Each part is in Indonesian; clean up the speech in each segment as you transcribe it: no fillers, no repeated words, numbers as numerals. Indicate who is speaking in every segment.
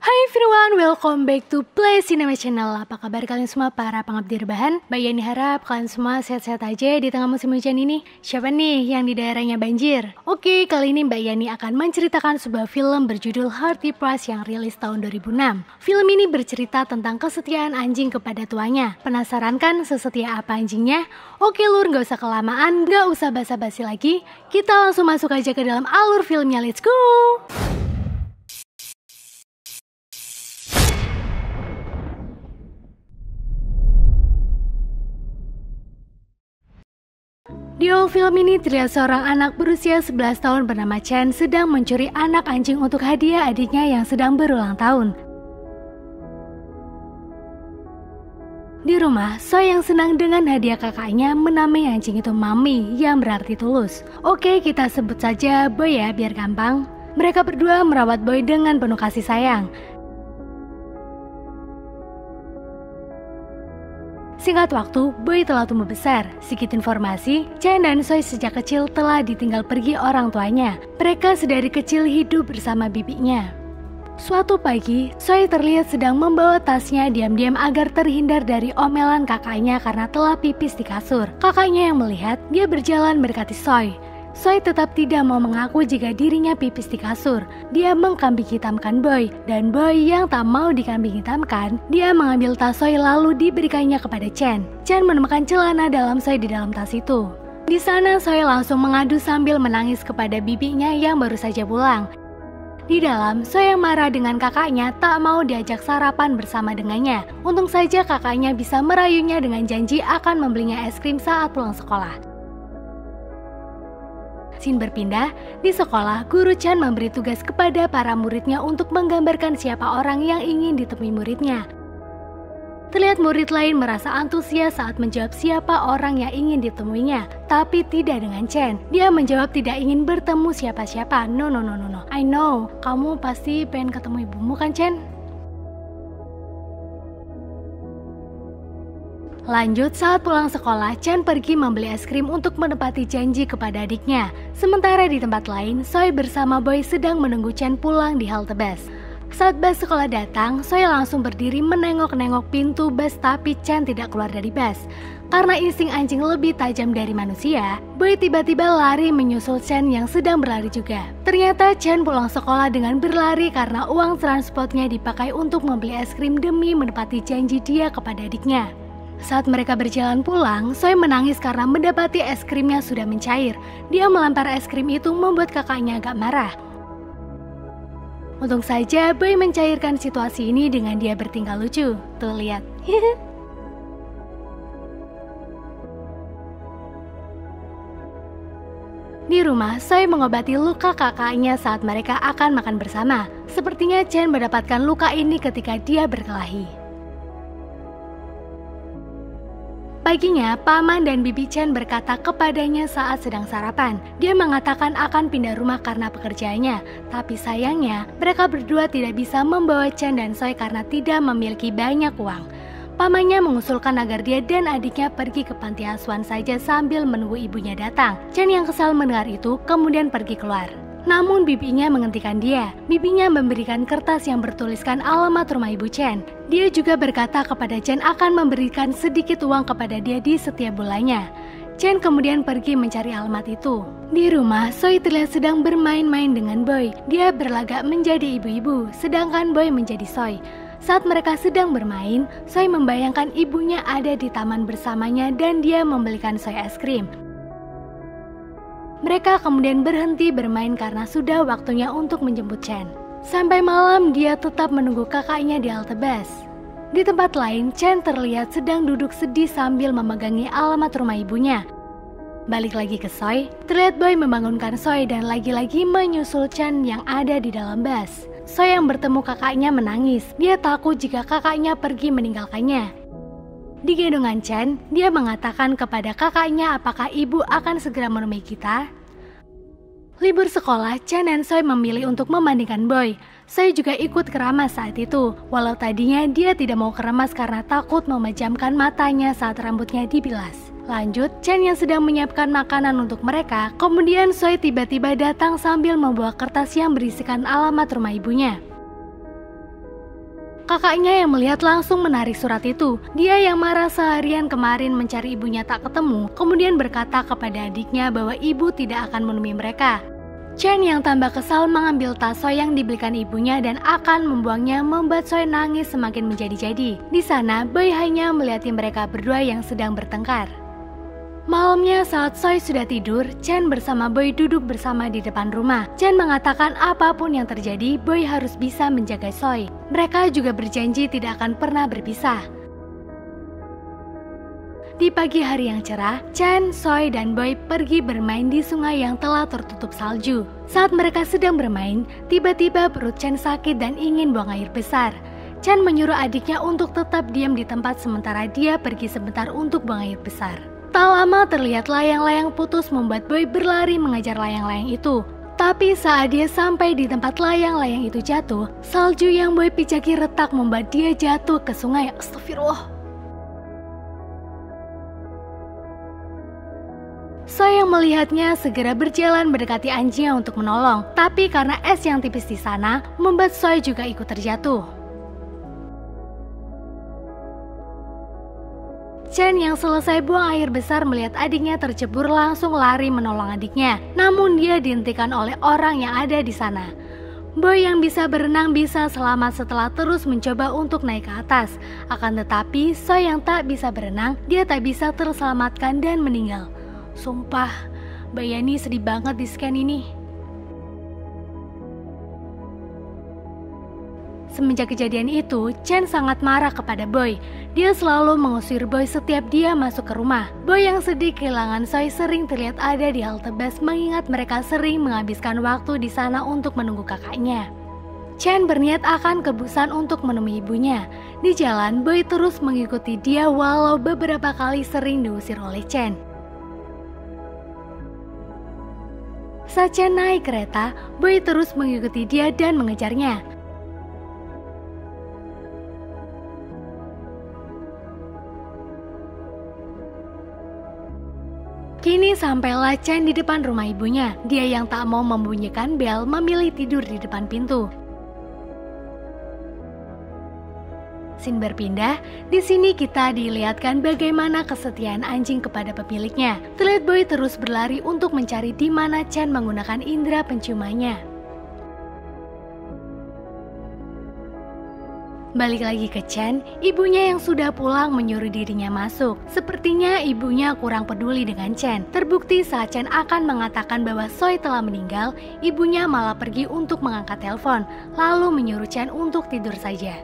Speaker 1: Hai everyone, welcome back to Play Cinema Channel. Apa kabar kalian semua para pengabdi rebahan? Mbak Yani harap kalian semua sehat-sehat aja di tengah musim hujan ini. Siapa nih yang di daerahnya banjir? Oke, kali ini Mbak Yani akan menceritakan sebuah film berjudul Hearty Price yang rilis tahun 2006. Film ini bercerita tentang kesetiaan anjing kepada tuannya. Penasaran kan sesetia apa anjingnya? Oke lur, gak usah kelamaan, gak usah basa-basi lagi. Kita langsung masuk aja ke dalam alur filmnya, let's go! Di awal film ini terlihat seorang anak berusia 11 tahun bernama Chen sedang mencuri anak anjing untuk hadiah adiknya yang sedang berulang tahun. Di rumah, Soy yang senang dengan hadiah kakaknya menamai anjing itu Mami yang berarti tulus. Oke, kita sebut saja Boy ya biar gampang. Mereka berdua merawat Boy dengan penuh kasih sayang. Singkat waktu, Boy telah tumbuh besar. Sedikit informasi, Chen dan Soy sejak kecil telah ditinggal pergi orang tuanya. Mereka sedari kecil hidup bersama bibinya. Suatu pagi, Soy terlihat sedang membawa tasnya diam-diam agar terhindar dari omelan kakaknya karena telah pipis di kasur. Kakaknya yang melihat, dia berjalan mendekati Soy. Soy tetap tidak mau mengaku jika dirinya pipis di kasur. Dia mengkambing hitamkan Boy, dan Boy yang tak mau dikambing hitamkan, dia mengambil tas Soy lalu diberikannya kepada Chen. Chen menemukan celana dalam Soy di dalam tas itu. Di sana Soy langsung mengadu sambil menangis kepada bibinya yang baru saja pulang. Di dalam, Soy yang marah dengan kakaknya tak mau diajak sarapan bersama dengannya. Untung saja kakaknya bisa merayunya dengan janji akan membelinya es krim saat pulang sekolah. Scene berpindah, di sekolah, Guru Chen memberi tugas kepada para muridnya untuk menggambarkan siapa orang yang ingin ditemui muridnya. Terlihat murid lain merasa antusias saat menjawab siapa orang yang ingin ditemuinya, tapi tidak dengan Chen. Dia menjawab tidak ingin bertemu siapa-siapa. No. I know, kamu pasti pengen ketemu ibumu kan Chen? Lanjut, saat pulang sekolah, Chen pergi membeli es krim untuk menepati janji kepada adiknya. Sementara di tempat lain, Soy bersama Boy sedang menunggu Chen pulang di halte bus. Saat bus sekolah datang, Soy langsung berdiri menengok-nengok pintu bus tapi Chen tidak keluar dari bus. Karena insting anjing lebih tajam dari manusia, Boy tiba-tiba lari menyusul Chen yang sedang berlari juga. Ternyata Chen pulang sekolah dengan berlari karena uang transportnya dipakai untuk membeli es krim demi menepati janji dia kepada adiknya. Saat mereka berjalan pulang, Soy menangis karena mendapati es krimnya sudah mencair. Dia melempar es krim itu membuat kakaknya agak marah. Untung saja Boy mencairkan situasi ini dengan dia bertingkah lucu. Tuh lihat. Di rumah, Soy mengobati luka kakaknya saat mereka akan makan bersama. Sepertinya Chen mendapatkan luka ini ketika dia berkelahi. Paginya, Paman dan Bibi Chen berkata kepadanya saat sedang sarapan. Dia mengatakan akan pindah rumah karena pekerjaannya. Tapi sayangnya, mereka berdua tidak bisa membawa Chen dan Soy karena tidak memiliki banyak uang. Pamannya mengusulkan agar dia dan adiknya pergi ke panti asuhan saja sambil menunggu ibunya datang. Chen yang kesal mendengar itu kemudian pergi keluar. Namun bibinya menghentikan dia. Bibinya memberikan kertas yang bertuliskan alamat rumah ibu Chen. Dia juga berkata kepada Chen akan memberikan sedikit uang kepada dia di setiap bulannya. Chen kemudian pergi mencari alamat itu. Di rumah, Soy terlihat sedang bermain-main dengan Boy. Dia berlagak menjadi ibu-ibu, sedangkan Boy menjadi Soy. Saat mereka sedang bermain, Soy membayangkan ibunya ada di taman bersamanya dan dia membelikan Soy es krim. Mereka kemudian berhenti bermain karena sudah waktunya untuk menjemput Chen. Sampai malam dia tetap menunggu kakaknya di halte bus. Di tempat lain, Chen terlihat sedang duduk sedih sambil memegangi alamat rumah ibunya. Balik lagi ke Soy, terlihat Boy membangunkan Soy dan lagi-lagi menyusul Chen yang ada di dalam bus. Soy yang bertemu kakaknya menangis. Dia takut jika kakaknya pergi meninggalkannya. Di gendongan Chen, dia mengatakan kepada kakaknya apakah ibu akan segera menemui kita. Libur sekolah, Chen dan Soy memilih untuk membandingkan Boy. Soy juga ikut keramas saat itu, walau tadinya dia tidak mau keramas karena takut memejamkan matanya saat rambutnya dibilas. Lanjut, Chen yang sedang menyiapkan makanan untuk mereka, kemudian Soy tiba-tiba datang sambil membawa kertas yang berisikan alamat rumah ibunya. Kakaknya yang melihat langsung menarik surat itu. Dia yang marah seharian kemarin mencari ibunya tak ketemu, kemudian berkata kepada adiknya bahwa ibu tidak akan menemui mereka. Chen yang tambah kesal mengambil tas Soy yang dibelikan ibunya dan akan membuangnya, membuat Soy nangis semakin menjadi-jadi. Di sana, Boy hanya melihat mereka berdua yang sedang bertengkar. Malamnya saat Soy sudah tidur, Chen bersama Boy duduk bersama di depan rumah. Chen mengatakan apapun yang terjadi, Boy harus bisa menjaga Soy. Mereka juga berjanji tidak akan pernah berpisah. Di pagi hari yang cerah, Chen, Soy, dan Boy pergi bermain di sungai yang telah tertutup salju. Saat mereka sedang bermain, tiba-tiba perut Chen sakit dan ingin buang air besar. Chen menyuruh adiknya untuk tetap diam di tempat sementara dia pergi sebentar untuk buang air besar. Tak lama terlihat layang-layang putus membuat Boy berlari mengejar layang-layang itu. Tapi saat dia sampai di tempat layang-layang itu jatuh, salju yang Boy pijaki retak membuat dia jatuh ke sungai. Astagfirullah. Soy yang melihatnya segera berjalan mendekati anjingnya untuk menolong. Tapi karena es yang tipis di sana, membuat Soy juga ikut terjatuh. Chen yang selesai buang air besar melihat adiknya tercebur langsung lari menolong adiknya. Namun dia dihentikan oleh orang yang ada di sana. Boy yang bisa berenang bisa selamat setelah terus mencoba untuk naik ke atas. Akan tetapi Soy yang tak bisa berenang, dia tak bisa terselamatkan dan meninggal. Sumpah, Bayani sedih banget di scan ini. Semenjak kejadian itu, Chen sangat marah kepada Boy. Dia selalu mengusir Boy setiap dia masuk ke rumah. Boy yang sedih kehilangan Soy sering terlihat ada di halte bus mengingat mereka sering menghabiskan waktu di sana untuk menunggu kakaknya. Chen berniat akan ke Busan untuk menemui ibunya. Di jalan, Boy terus mengikuti dia walau beberapa kali sering diusir oleh Chen. Saat Chen naik kereta, Boy terus mengikuti dia dan mengejarnya. Kini sampailah Chen di depan rumah ibunya. Dia yang tak mau membunyikan bel memilih tidur di depan pintu. Scene berpindah. Di sini kita dilihatkan bagaimana kesetiaan anjing kepada pemiliknya. Terlihat Boy terus berlari untuk mencari di mana Chen menggunakan indera penciumannya. Balik lagi ke Chen, ibunya yang sudah pulang menyuruh dirinya masuk. Sepertinya ibunya kurang peduli dengan Chen. Terbukti saat Chen akan mengatakan bahwa Soy telah meninggal, ibunya malah pergi untuk mengangkat telepon, lalu menyuruh Chen untuk tidur saja.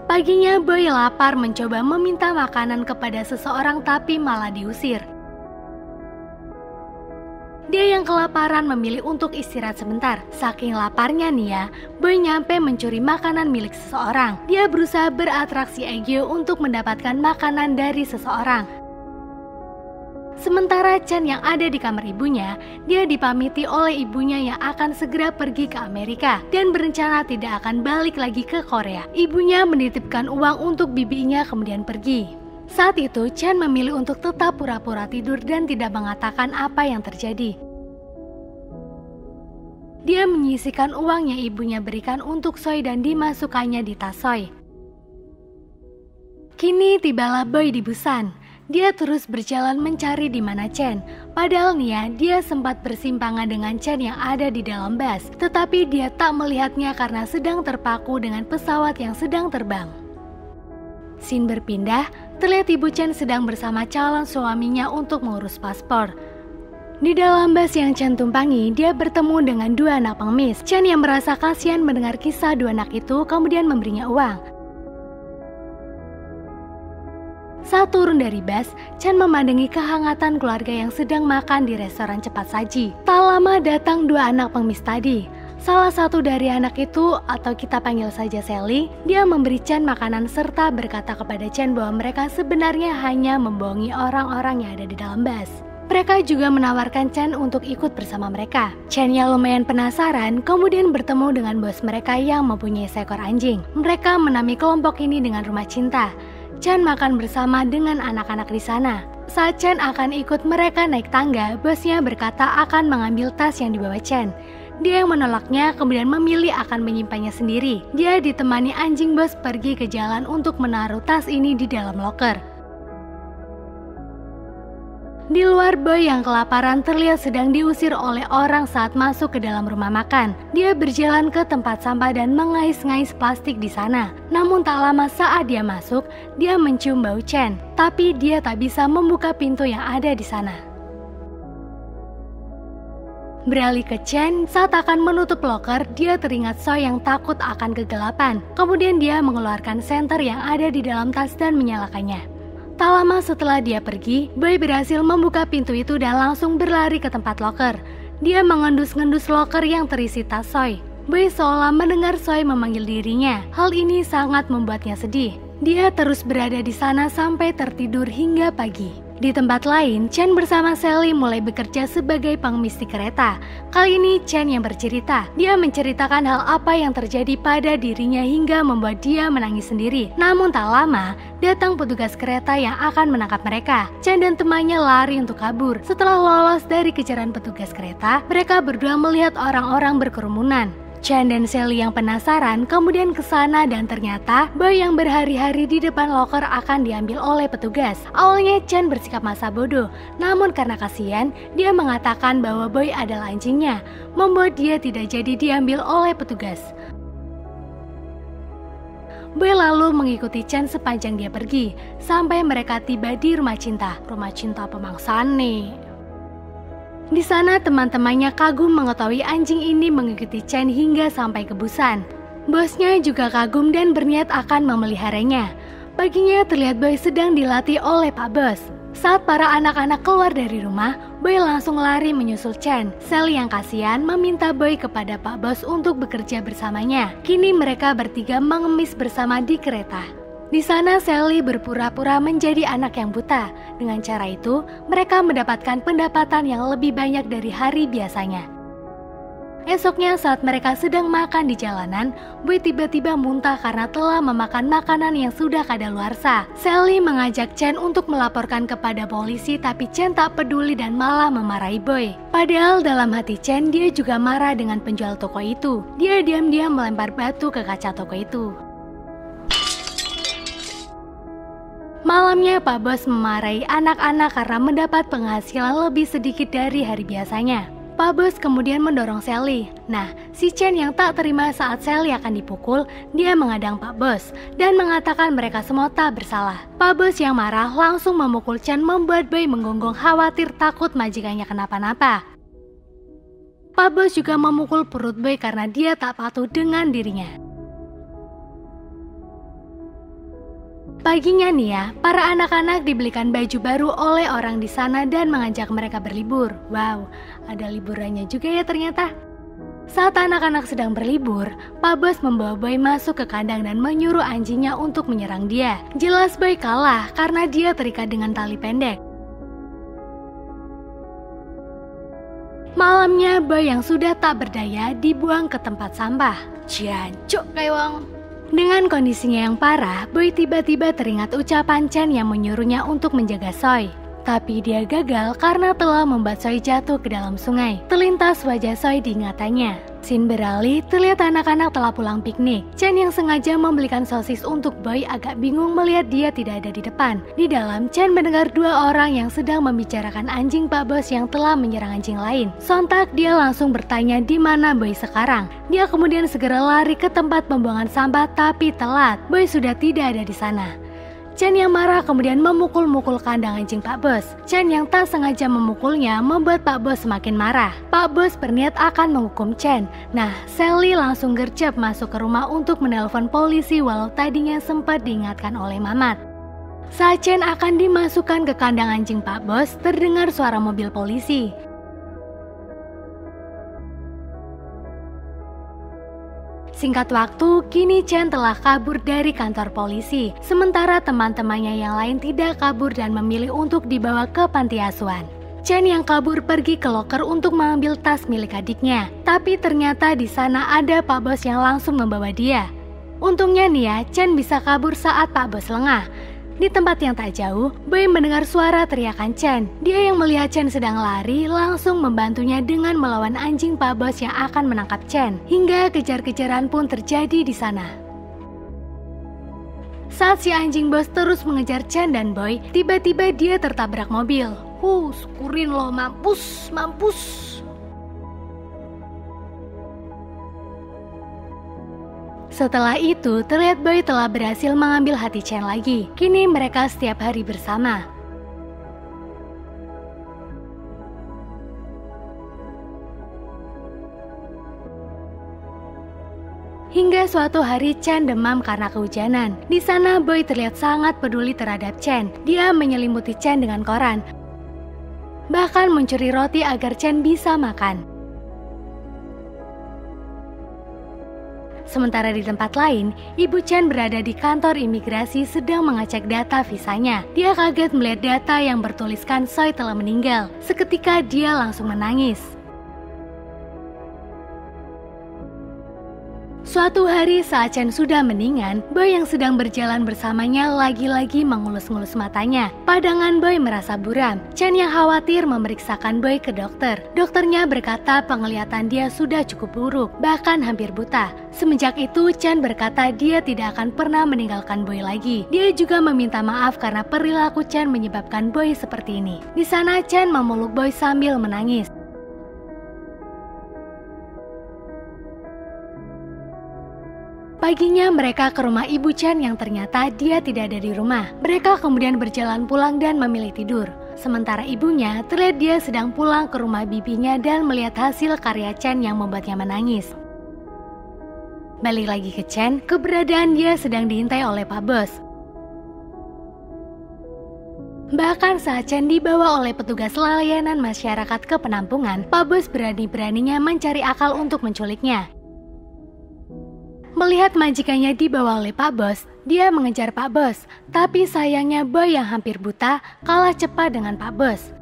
Speaker 1: Paginya Boy lapar mencoba meminta makanan kepada seseorang tapi malah diusir. Dia yang kelaparan memilih untuk istirahat sebentar. Saking laparnya nih ya, Boy nyampe mencuri makanan milik seseorang. Dia berusaha beratraksi ego untuk mendapatkan makanan dari seseorang. Sementara Chen yang ada di kamar ibunya, dia dipamiti oleh ibunya yang akan segera pergi ke Amerika dan berencana tidak akan balik lagi ke Korea. Ibunya menitipkan uang untuk bibinya kemudian pergi. Saat itu, Chen memilih untuk tetap pura-pura tidur dan tidak mengatakan apa yang terjadi. Dia menyisihkan uang yang ibunya berikan untuk Soy dan dimasukkannya di tas Soy. Kini tibalah Boy di Busan. Dia terus berjalan mencari di mana Chen. Padahal Nia, dia sempat bersimpangan dengan Chen yang ada di dalam bus. Tetapi dia tak melihatnya karena sedang terpaku dengan pesawat yang sedang terbang. Scene berpindah, terlihat ibu Chen sedang bersama calon suaminya untuk mengurus paspor. Di dalam bus yang Chen tumpangi, dia bertemu dengan dua anak pengemis. Chen yang merasa kasihan mendengar kisah dua anak itu kemudian memberinya uang. Saat turun dari bus, Chen memandangi kehangatan keluarga yang sedang makan di restoran cepat saji. Tak lama datang dua anak pengemis tadi. Salah satu dari anak itu, atau kita panggil saja Sally, dia memberi Chen makanan serta berkata kepada Chen bahwa mereka sebenarnya hanya membohongi orang-orang yang ada di dalam bus. Mereka juga menawarkan Chen untuk ikut bersama mereka. Chen yang lumayan penasaran, kemudian bertemu dengan bos mereka yang mempunyai seekor anjing. Mereka menamai kelompok ini dengan rumah cinta. Chen makan bersama dengan anak-anak di sana. Saat Chen akan ikut mereka naik tangga, bosnya berkata akan mengambil tas yang dibawa Chen. Dia yang menolaknya kemudian memilih akan menyimpannya sendiri. Dia ditemani anjing bos pergi ke jalan untuk menaruh tas ini di dalam loker. Di luar, Boy yang kelaparan terlihat sedang diusir oleh orang saat masuk ke dalam rumah makan. Dia berjalan ke tempat sampah dan mengais-ngais plastik di sana. Namun tak lama saat dia masuk, dia mencium bau Chen, tapi dia tak bisa membuka pintu yang ada di sana. Beralih ke Chen, saat akan menutup loker, dia teringat Soy yang takut akan kegelapan. Kemudian dia mengeluarkan senter yang ada di dalam tas dan menyalakannya. Tak lama setelah dia pergi, Boy berhasil membuka pintu itu dan langsung berlari ke tempat loker. Dia mengendus-ngendus loker yang terisi tas Soy. Boy seolah mendengar Soy memanggil dirinya. Hal ini sangat membuatnya sedih. Dia terus berada di sana sampai tertidur hingga pagi. Di tempat lain, Chen bersama Sally mulai bekerja sebagai pengemis di kereta. Kali ini Chen yang bercerita. Dia menceritakan hal apa yang terjadi pada dirinya hingga membuat dia menangis sendiri. Namun tak lama, datang petugas kereta yang akan menangkap mereka. Chen dan temannya lari untuk kabur. Setelah lolos dari kejaran petugas kereta, mereka berdua melihat orang-orang berkerumunan. Chen dan Sally yang penasaran kemudian ke sana dan ternyata Boy yang berhari-hari di depan loker akan diambil oleh petugas. Awalnya Chen bersikap masa bodoh, namun karena kasihan, dia mengatakan bahwa Boy adalah anjingnya, membuat dia tidak jadi diambil oleh petugas. Boy lalu mengikuti Chen sepanjang dia pergi, sampai mereka tiba di rumah cinta pemangsaan nih. Di sana teman-temannya kagum mengetahui anjing ini mengikuti Chen hingga sampai ke Busan. Bosnya juga kagum dan berniat akan memeliharanya. Paginya terlihat Boy sedang dilatih oleh Pak Bos. Saat para anak-anak keluar dari rumah, Boy langsung lari menyusul Chen. Sally yang kasihan meminta Boy kepada Pak Bos untuk bekerja bersamanya. Kini mereka bertiga mengemis bersama di kereta. Di sana Sally berpura-pura menjadi anak yang buta. Dengan cara itu, mereka mendapatkan pendapatan yang lebih banyak dari hari biasanya. Esoknya saat mereka sedang makan di jalanan, Boy tiba-tiba muntah karena telah memakan makanan yang sudah kadaluarsa. Sally mengajak Chen untuk melaporkan kepada polisi, tapi Chen tak peduli dan malah memarahi Boy. Padahal dalam hati Chen, dia juga marah dengan penjual toko itu. Dia diam-diam melempar batu ke kaca toko itu. Malamnya Pak Bos memarahi anak-anak karena mendapat penghasilan lebih sedikit dari hari biasanya. Pak Bos kemudian mendorong Sally. Nah, si Chen yang tak terima saat Sally akan dipukul, dia mengadang Pak Bos dan mengatakan mereka semua tak bersalah. Pak Bos yang marah langsung memukul Chen, membuat Boy menggonggong khawatir takut majikannya kenapa-napa. Pak Bos juga memukul perut Boy karena dia tak patuh dengan dirinya. Paginya nih ya, para anak-anak dibelikan baju baru oleh orang di sana dan mengajak mereka berlibur. Wow, ada liburannya juga ya ternyata. Saat anak-anak sedang berlibur, Pak Bos membawa Boy masuk ke kandang dan menyuruh anjingnya untuk menyerang dia. Jelas Boy kalah karena dia terikat dengan tali pendek. Malamnya Boy yang sudah tak berdaya dibuang ke tempat sampah. Jancuk kayak wong. Dengan kondisinya yang parah, Boy tiba-tiba teringat ucapan Chen yang menyuruhnya untuk menjaga Soy. Tapi dia gagal karena telah membuat Soy jatuh ke dalam sungai. Terlintas wajah Soy diingatannya. Scene beralih, terlihat anak-anak telah pulang piknik. Chen yang sengaja membelikan sosis untuk Boy agak bingung melihat dia tidak ada di depan. Di dalam, Chen mendengar dua orang yang sedang membicarakan anjing Pak Bos yang telah menyerang anjing lain. Sontak dia langsung bertanya di mana Boy sekarang. Dia kemudian segera lari ke tempat pembuangan sampah tapi telat. Boy sudah tidak ada di sana. Chen yang marah kemudian memukul-mukul kandang anjing Pak Bos. Chen yang tak sengaja memukulnya membuat Pak Bos semakin marah. Pak Bos berniat akan menghukum Chen. Nah, Sally langsung gercep masuk ke rumah untuk menelpon polisi walau tadinya sempat diingatkan oleh Mamat. Saat Chen akan dimasukkan ke kandang anjing Pak Bos, terdengar suara mobil polisi. Singkat waktu, kini Chen telah kabur dari kantor polisi, sementara teman-temannya yang lain tidak kabur dan memilih untuk dibawa ke panti asuhan. Chen yang kabur pergi ke loker untuk mengambil tas milik adiknya, tapi ternyata di sana ada Pak Bos yang langsung membawa dia. Untungnya nih ya, Chen bisa kabur saat Pak Bos lengah. Di tempat yang tak jauh, Boy mendengar suara teriakan Chen. Dia yang melihat Chen sedang lari langsung membantunya dengan melawan anjing Pak Bos yang akan menangkap Chen. Hingga kejar-kejaran pun terjadi di sana. Saat si anjing bos terus mengejar Chen dan Boy, tiba-tiba dia tertabrak mobil. Syukurin lo, mampus. Setelah itu, terlihat Boy telah berhasil mengambil hati Chen lagi. Kini mereka setiap hari bersama. Hingga suatu hari Chen demam karena kehujanan. Di sana Boy terlihat sangat peduli terhadap Chen. Dia menyelimuti Chen dengan koran. Bahkan mencuri roti agar Chen bisa makan. Sementara di tempat lain, Ibu Chen berada di kantor imigrasi sedang mengecek data visanya. Dia kaget melihat data yang bertuliskan Soy telah meninggal. Seketika dia langsung menangis. Suatu hari saat Chen sudah mendingan, Boy yang sedang berjalan bersamanya lagi-lagi mengelus-ngelus matanya. Padangan Boy merasa buram. Chen yang khawatir memeriksakan Boy ke dokter. Dokternya berkata penglihatan dia sudah cukup buruk, bahkan hampir buta. Semenjak itu Chen berkata dia tidak akan pernah meninggalkan Boy lagi. Dia juga meminta maaf karena perilaku Chen menyebabkan Boy seperti ini. Di sana Chen memeluk Boy sambil menangis. Paginya mereka ke rumah Ibu Chen yang ternyata dia tidak ada di rumah. Mereka kemudian berjalan pulang dan memilih tidur. Sementara ibunya terlihat dia sedang pulang ke rumah bibinya dan melihat hasil karya Chen yang membuatnya menangis. Balik lagi ke Chen, keberadaan dia sedang diintai oleh Pak Bos. Bahkan saat Chen dibawa oleh petugas layanan masyarakat ke penampungan, Pak Bos berani-beraninya mencari akal untuk menculiknya. Melihat majikannya dibawa oleh Pak Bos, dia mengejar Pak Bos. Tapi sayangnya Boy yang hampir buta kalah cepat dengan Pak Bos.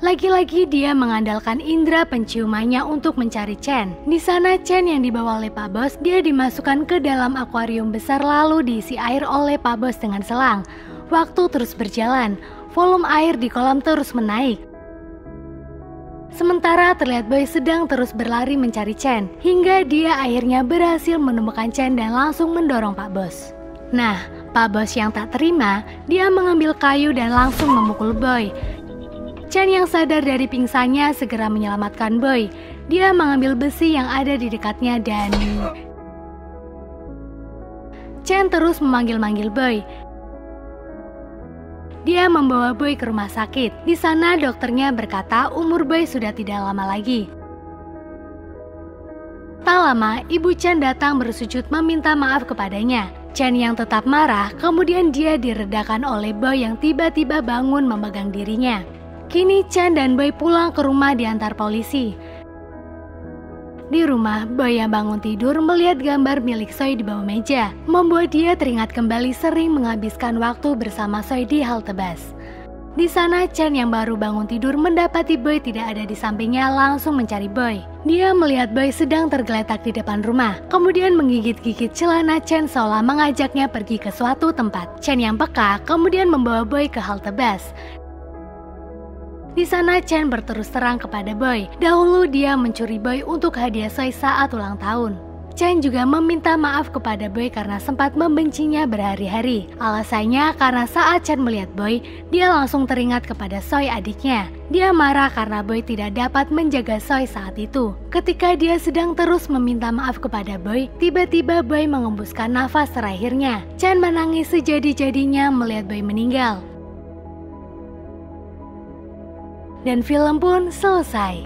Speaker 1: Lagi-lagi dia mengandalkan indera penciumannya untuk mencari Chen. Di sana Chen yang dibawa oleh Pak Bos, dia dimasukkan ke dalam akuarium besar lalu diisi air oleh Pak Bos dengan selang. Waktu terus berjalan, volume air di kolam terus menaik. Sementara terlihat Boy sedang terus berlari mencari Chen, hingga dia akhirnya berhasil menemukan Chen dan langsung mendorong Pak Bos. Nah, Pak Bos yang tak terima, dia mengambil kayu dan langsung memukul Boy. Chen yang sadar dari pingsannya segera menyelamatkan Boy. Dia mengambil besi yang ada di dekatnya dan Chen terus memanggil-manggil Boy. Dia membawa Boy ke rumah sakit. Di sana dokternya berkata umur Boy sudah tidak lama lagi. Tak lama, Ibu Chen datang bersujud meminta maaf kepadanya. Chen yang tetap marah, kemudian dia diredakan oleh Boy yang tiba-tiba bangun memegang dirinya. Kini Chen dan Boy pulang ke rumah diantar polisi. Di rumah, Boy yang bangun tidur melihat gambar milik Soy di bawah meja, membuat dia teringat kembali sering menghabiskan waktu bersama Soy di halte bus. Di sana Chen yang baru bangun tidur mendapati Boy tidak ada di sampingnya, langsung mencari Boy. Dia melihat Boy sedang tergeletak di depan rumah, kemudian menggigit-gigit celana Chen seolah mengajaknya pergi ke suatu tempat. Chen yang peka kemudian membawa Boy ke halte bus. Di sana Chen berterus terang kepada Boy. Dahulu dia mencuri Boy untuk hadiah Soy saat ulang tahun. Chen juga meminta maaf kepada Boy karena sempat membencinya berhari-hari. Alasannya karena saat Chen melihat Boy, dia langsung teringat kepada Soy adiknya. Dia marah karena Boy tidak dapat menjaga Soy saat itu. Ketika dia sedang terus meminta maaf kepada Boy, tiba-tiba Boy mengembuskan nafas terakhirnya. Chen menangis sejadi-jadinya melihat Boy meninggal. Dan film pun selesai.